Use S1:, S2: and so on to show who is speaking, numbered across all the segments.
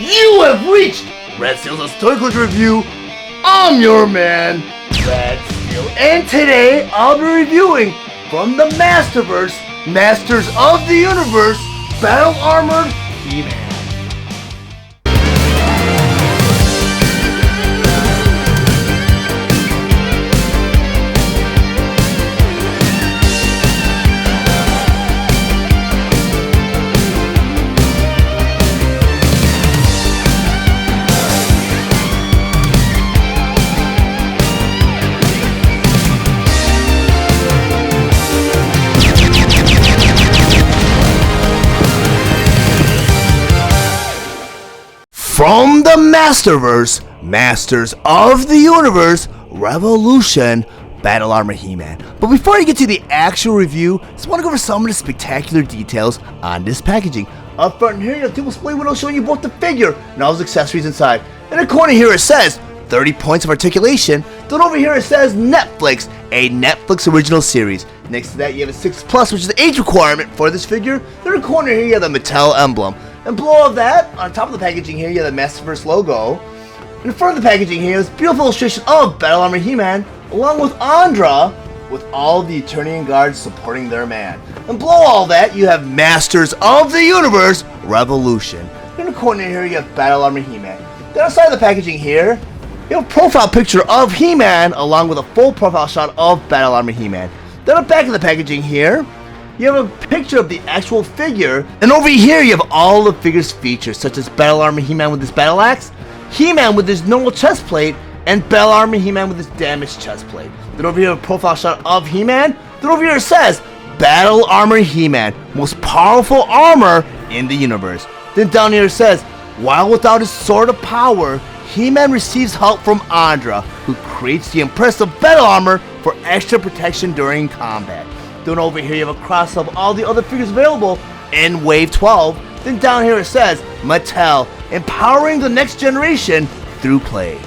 S1: You have reached Red Steele's Toy Collector Review. I'm your man, Red Steele, and today I'll be reviewing from the Masterverse Masters of the Universe Battle Armored He-Man. From the Masterverse, Masters of the Universe, Revolution, Battle Armor He-Man. But before I get to the actual review, I just want to go over some of the spectacular details on this packaging. Up front here, you have a display window showing you both the figure and all his accessories inside. In the corner here it says 30 points of articulation. Then over here it says Netflix, a Netflix original series. Next to that you have a 6+, which is the age requirement for this figure. In the corner here you have the Mattel emblem. And below of that, on top of the packaging here, you have the Masterverse logo. In front of the packaging here is a beautiful illustration of Battle Armor He-Man, along with Andra, with all the Eternian guards supporting their man. And below all that, you have Masters of the Universe Revolution. In the corner here, you have Battle Armor He-Man. Then outside of the packaging here, you have a profile picture of He-Man, along with a full profile shot of Battle Armor He-Man. Then on the back of the packaging here, you have a picture of the actual figure, and over here you have all the figure's features, such as Battle Armor He-Man with his battle axe, He-Man with his normal chest plate, and Battle Armor He-Man with his damaged chest plate. Then over here you have a profile shot of He-Man. Then over here it says, Battle Armor He-Man, most powerful armor in the universe. Then down here it says, while without his sword of power, He-Man receives help from Andra, who creates the impressive battle armor for extra protection during combat. Then over here you have a cross of all the other figures available in Wave 12. Then down here it says Mattel, empowering the next generation through play.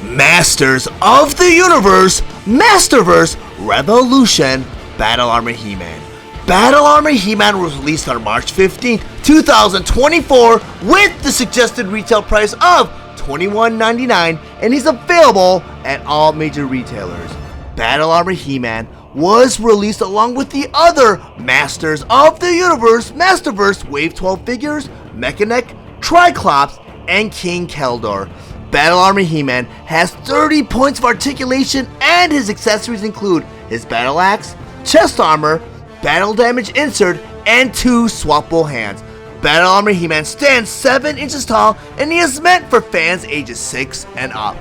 S1: Masters of the Universe, Masterverse Revolution, Battle Armor He-Man. Battle Armor He-Man was released on March 15th, 2024 with the suggested retail price of $21.99, and he's available at all major retailers. Battle Armor He-Man was released along with the other Masters of the Universe Masterverse Wave 12 figures, Mechanic, Triclops, and King Keldor. Battle Armor He-Man has 30 points of articulation, and his accessories include his battle axe, chest armor, battle damage insert, and 2 swappable hands. Battle Armor He-Man stands 7 inches tall, and he is meant for fans ages 6 and up.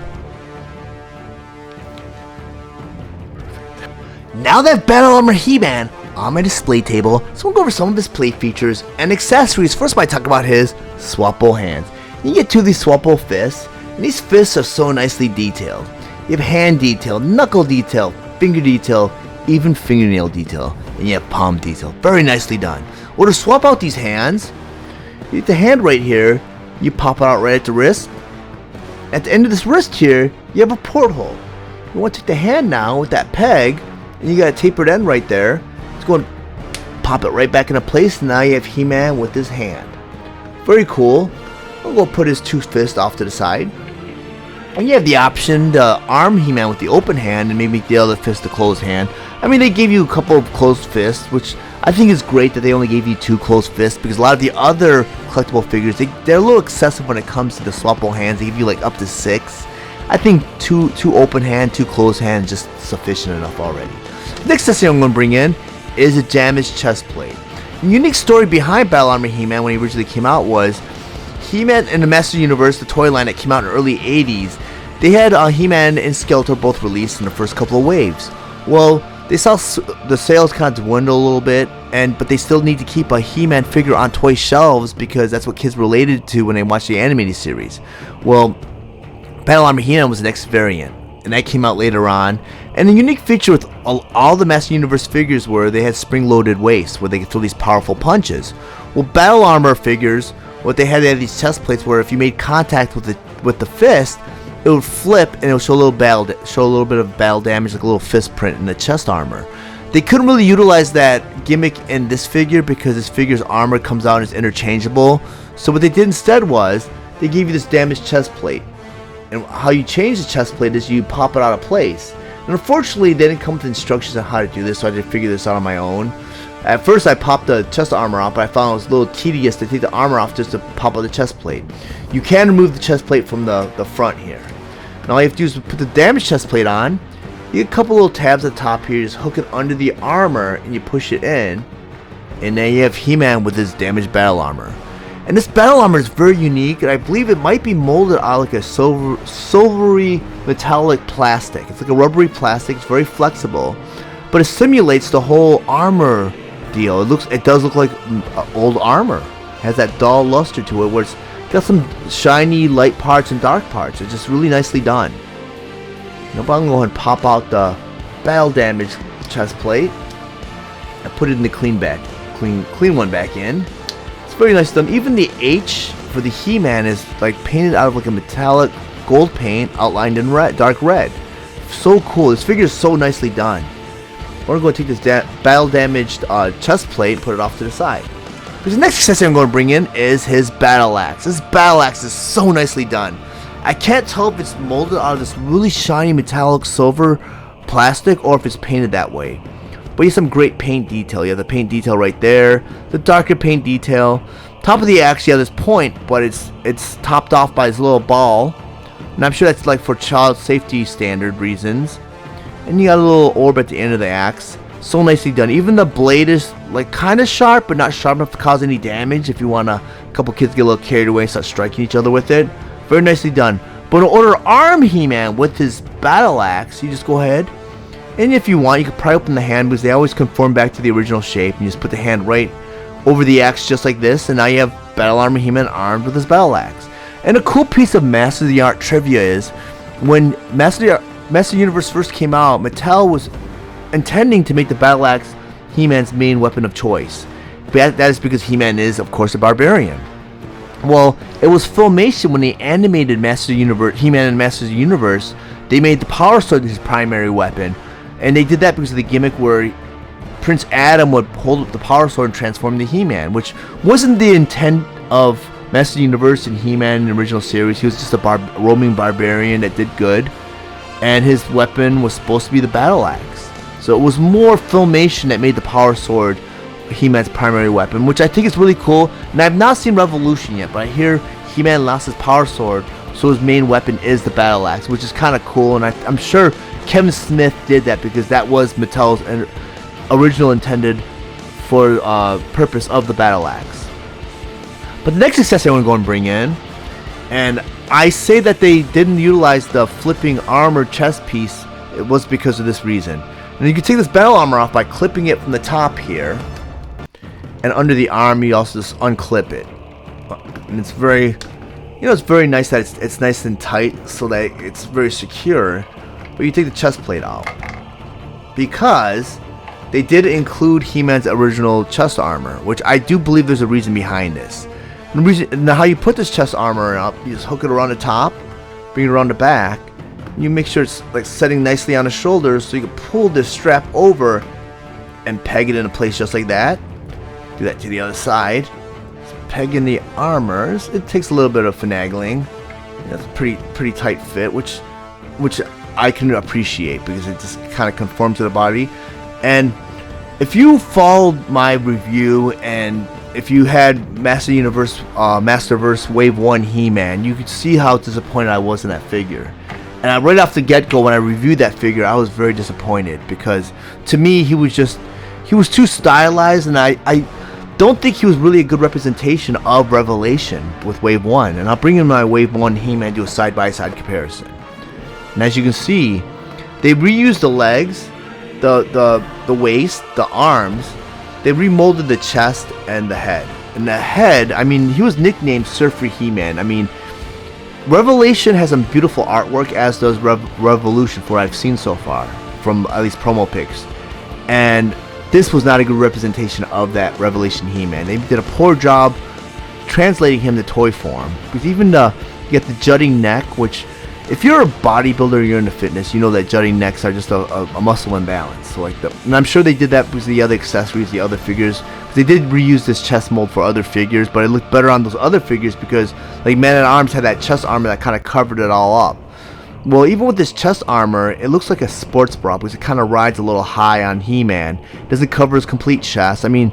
S1: Now that Battle Armor He-Man on my display table, so we'll go over some of his play features and accessories. First, I talk about his swappable hands. You get 2 of these swappable fists, and these fists are so nicely detailed. You have hand detail, knuckle detail, finger detail, even fingernail detail, and you have palm detail. Very nicely done. Well, to swap out these hands, you get the hand right here, you pop it out right at the wrist. At the end of this wrist here, you have a porthole. You want to take the hand now with that peg, and you got a tapered end right there. It's going to pop it right back into place, and now you have He-Man with his hand. Very cool. I'll go put his 2 fists off to the side. And you have the option to arm He-Man with the open hand and maybe make the other fist a closed hand. I mean, they gave you a couple of closed fists, which I think is great that they only gave you 2 closed fists, because a lot of the other collectible figures, they're a little excessive when it comes to the swappable hands. They give you like up to 6. I think two open hand, 2 closed hand is just sufficient enough already. The next accessory I'm going to bring in is a damaged chest plate. The unique story behind Battle Armor He-Man when he originally came out was He-Man in the Master Universe, the toy line that came out in the early 80s. They had He-Man and Skeletor both released in the first couple of waves. Well, they saw the sales kind of dwindle a little bit, but they still need to keep a He-Man figure on toy shelves because that's what kids related to when they watched the animated series. Well, Battle Armor He-Man was the next variant, and that came out later on. And the unique feature with all the Master Universe figures were they had spring-loaded waists where they could throw these powerful punches. Well, Battle Armor figures, they had these chest plates where if you made contact with the fist, it would flip and it would show a little bit of battle damage, like a little fist print in the chest armor. They couldn't really utilize that gimmick in this figure because this figure's armor comes out as interchangeable. So what they did instead was they gave you this damaged chest plate. And how you change the chest plate is you pop it out of place. And unfortunately, they didn't come with instructions on how to do this, so I had to figure this out on my own. At first, I popped the chest armor off, but I found it was a little tedious to take the armor off just to pop out the chest plate. You can remove the chest plate from the front here. And all you have to do is put the damaged chest plate on. You get a couple little tabs at the top here, you just hook it under the armor, and you push it in. And then you have He-Man with his damaged battle armor. And this battle armor is very unique, and I believe it might be molded out like a silvery metallic plastic. It's like a rubbery plastic. It's very flexible, but it simulates the whole armor deal. It does look like old armor. It has that dull luster to it, where it's got some shiny light parts and dark parts. It's just really nicely done. Now, I'm gonna go ahead and pop out the battle damage chest plate and put it in the clean one back in. Very nice done. Even the H for the He-Man is like painted out of like a metallic gold paint outlined in red, dark red. So cool. This figure is so nicely done. We're going to take this battle damaged chest plate and put it off to the side. Because the next accessory I'm going to bring in is his battle axe. This battle axe is so nicely done. I can't tell if it's molded out of this really shiny metallic silver plastic or if it's painted that way. But you have some great paint detail. You have the paint detail right there, the darker paint detail. Top of the axe, you have this point, but it's topped off by this little ball. And I'm sure that's like for child safety standard reasons. And you got a little orb at the end of the axe. So nicely done. Even the blade is like kind of sharp, but not sharp enough to cause any damage if you want a couple kids get a little carried away and start striking each other with it. Very nicely done. But in order to arm He-Man with his battle axe, you just go ahead. And if you want, you can pry open the hand because they always conform back to the original shape. And you just put the hand right over the axe just like this. And now you have Battle Armor He-Man armed with his battle axe. And a cool piece of Master of the Art trivia is when Master Universe first came out, Mattel was intending to make the battle axe He-Man's main weapon of choice. But that is because He-Man is, of course, a barbarian. Well, it was Filmation when they animated He-Man and Masters of the Universe. They made the Power Sword his primary weapon. And they did that because of the gimmick where Prince Adam would hold up the Power Sword and transform into He-Man, which wasn't the intent of Master of the Universe and He-Man in the original series. He was just a roaming barbarian that did good, and his weapon was supposed to be the battle axe. So it was more Filmation that made the Power Sword He-Man's primary weapon, which I think is really cool. And I've not seen Revolution yet, but I hear He-Man lost his Power Sword, so his main weapon is the battle axe, which is kind of cool. And I'm sure Kevin Smith did that because that was Mattel's original intended for purpose of the battle axe. But the next accessory I want to go and bring in, and I say that they didn't utilize the flipping armor chest piece, it was because of this reason. And you can take this battle armor off by clipping it from the top here, and under the arm you also just unclip it. And it's very, it's very nice that it's nice and tight so that it's very secure. But you take the chest plate out because they did include He-Man's original chest armor, which I do believe there's a reason behind this. And the reason, now how you put this chest armor up, you just hook it around the top, bring it around the back, and you make sure it's like setting nicely on the shoulders so you can pull this strap over and peg it into place just like that. Do that to the other side. Just peg in the armors. It takes a little bit of finagling. That's a pretty tight fit, which I can appreciate because it just kind of conforms to the body. And if you followed my review and if you had Masterverse Wave 1 He-Man, you could see how disappointed I was in that figure. And right off the get-go, when I reviewed that figure, I was very disappointed because to me he was too stylized, and I don't think he was really a good representation of Revelation with Wave 1. And I'll bring in my Wave 1 He-Man, do a side-by-side comparison. And as you can see, they reused the legs, the waist, the arms. They remolded the chest and the head. And the head, I mean, he was nicknamed Surfer He-Man. I mean, Revelation has some beautiful artwork, as does Revolution, for what I've seen so far, from at least promo pics. And this was not a good representation of that Revelation He-Man. They did a poor job translating him to toy form. Because even you get the jutting neck, which if you're a bodybuilder, you're into fitness, you know that jutting necks are just a muscle imbalance. So like and I'm sure they did that with the other accessories, the other figures. They did reuse this chest mold for other figures, but it looked better on those other figures because like Man-at-Arms had that chest armor that kind of covered it all up. Well, even with this chest armor, it looks like a sports bra because it kind of rides a little high on He-Man. It doesn't cover his complete chest. I mean,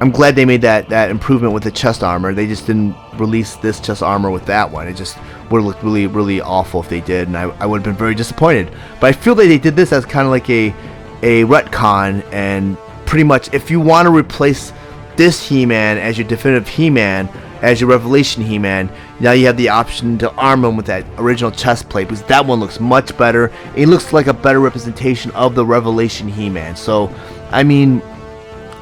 S1: I'm glad they made that improvement with the chest armor. They just didn't release this chest armor with that one. It just would have looked really, really awful if they did, and I would have been very disappointed. But I feel that they did this as kind of like a retcon, and pretty much if you want to replace this He-Man as your definitive He-Man, as your Revelation He-Man, now you have the option to arm him with that original chest plate, because that one looks much better. It looks like a better representation of the Revelation He-Man. So, I mean,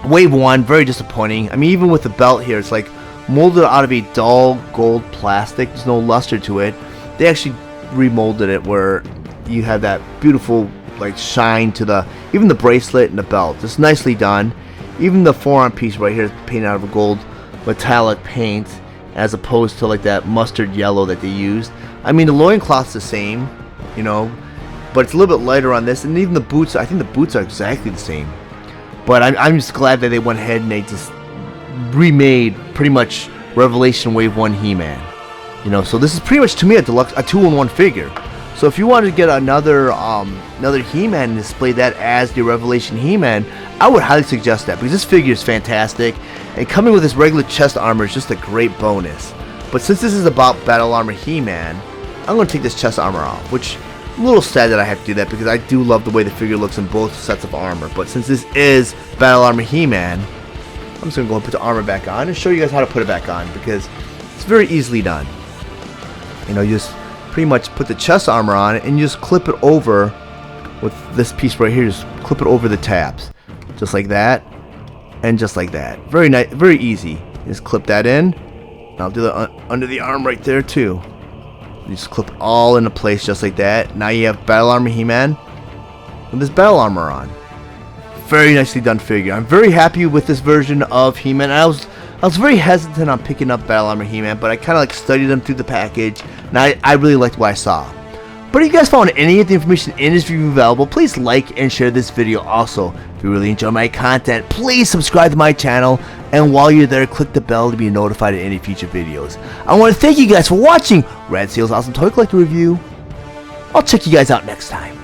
S1: Wave 1, very disappointing. I mean, even with the belt here, it's like molded out of a dull gold plastic. There's no luster to it. They actually remolded it where you have that beautiful like shine to even the bracelet and the belt. It's nicely done. Even the forearm piece right here is painted out of a gold metallic paint as opposed to like that mustard yellow that they used. I mean, the loincloth's the same, you know, but it's a little bit lighter on this. And even the boots, I think the boots are exactly the same. But I'm just glad that they went ahead and they just remade pretty much Revelation Wave 1 He-Man. You know, so this is pretty much to me a deluxe, a 2-in-1 figure. So if you want to get another He-Man and display that as the Revelation He-Man, I would highly suggest that because this figure is fantastic, and coming with this regular chest armor is just a great bonus. But since this is about Battle Armor He-Man, I'm going to take this chest armor off, which I'm a little sad that I have to do that because I do love the way the figure looks in both sets of armor. But since this is Battle Armor He-Man, I'm just going to go and put the armor back on and show you guys how to put it back on because it's very easily done. You know, you just pretty much put the chest armor on it and you just clip it over with this piece right here. Just clip it over the tabs, just like that, and just like that. Very nice, very easy. Just clip that in. And I'll do the under the arm right there too. You just clip all into place just like that. Now you have Battle Armor He-Man with this battle armor on. Very nicely done figure. I'm very happy with this version of He-Man. I was very hesitant on picking up Battle Armor He-Man, but I kind of like studied them through the package, and I really liked what I saw. But if you guys found any of the information in this review valuable, please like and share this video. Also, if you really enjoy my content, please subscribe to my channel, and while you're there, click the bell to be notified of any future videos. I want to thank you guys for watching Red Steele's Awesome Toy Collector Review. I'll check you guys out next time.